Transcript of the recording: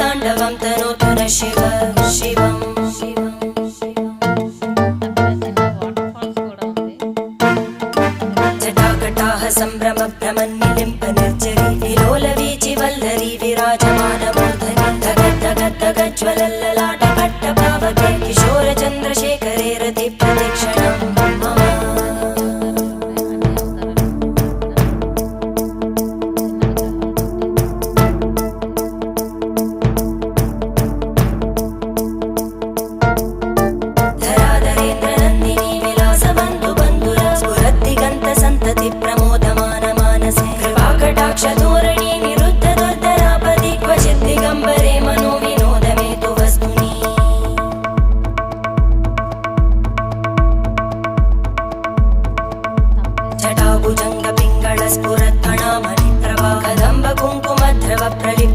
ताण्डवं तनोतु न शिव शिवम् जटाकटाः सम्भ्रम भ्रमन्निलिम्प निर्जरी विलोलवीचि वल्लरी विराजमानमूर्धनि धगद्धगद्धगज्ज्वलल्ललाट पट्टपावके किशोर चन्द्रशेखरे रति प्रदक्षिणं मम भुजंग पिंगल स्फुरत्फणामणि प्रभा कदंब कुंकुमद्रव प्रलिप्त